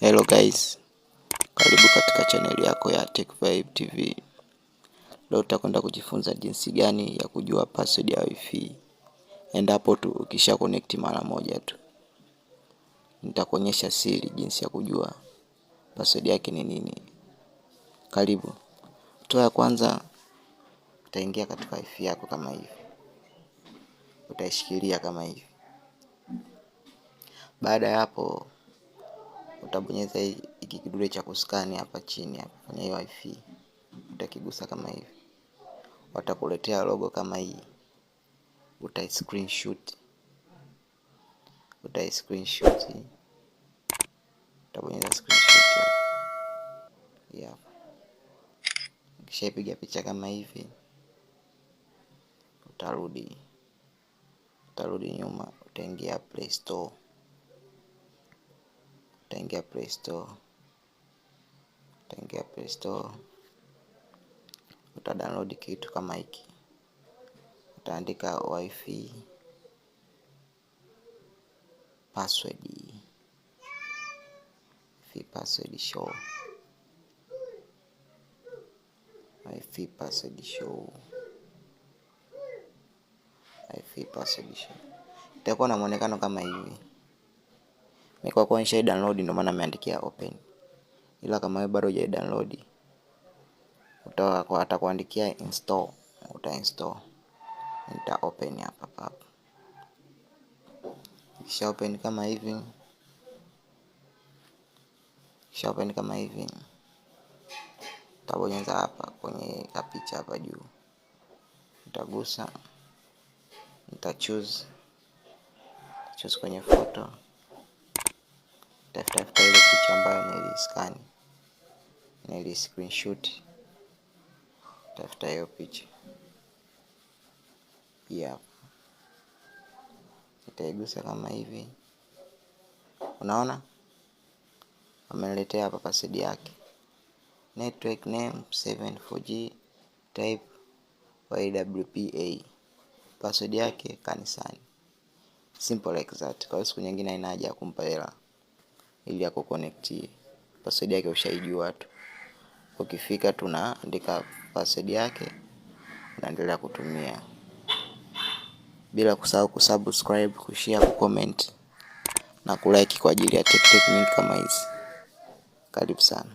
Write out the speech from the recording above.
Hello guys, karibu katika channel yako ya Tech Vibe TV. Leo tutakwenda kujifunza jinsi gani ya kujua password ya wifi endapo tu ukisha connect mara moja tu. Nitakuonyesha siri jinsi ya kujua password yake ni nini. Karibu. Hatua ya kwanza, utaingia katika wifi yako kama hivi. Utaishikilia kama hivi. Baada ya hapo utabonyeza hiki kidude cha kuskani hapa chini hapa kwenye hiyo wifi. Utakigusa kama hivi. Watakuletea logo kama hii. Utai screenshot, utabonyeza screenshot hapa. Ukishaipiga picha kama hivi, utarudi nyuma, utaingia Play Store. Utadownload kitu kama hiki. Utaandika wifi password show. Itakuwa na muonekano kama hivi. Mimi kwa kuwa nisha download ndio maana nimeandikia open. Ila kama wewe bado huja download, atakuandikia install, utainstall. Nita open hapa. Kisha open kama hivi. Utabonyeza hapa kwenye picha hapa juu. Utagusa. Choose kwenye photo. Tafuta ile picha ambayo niliscan. Screenshot. Tafuta hiyo picha. Itaigusa kama hivi. Unaona? Ameniletea hapa password yake. Network name 74G type YWPA. Password yake kanisani. Simple like that. Kwa siku nyingine haina haja ya kumpa hela ili ya kuconnect. Password yake ushaijua tu. Ukifika tunaandika password yake, unaendelea kutumia. Bila kusahau kusubscribe, kushare, kucomment na kulike kwa ajili ya tech nyingi kama hizi. Karibu sana.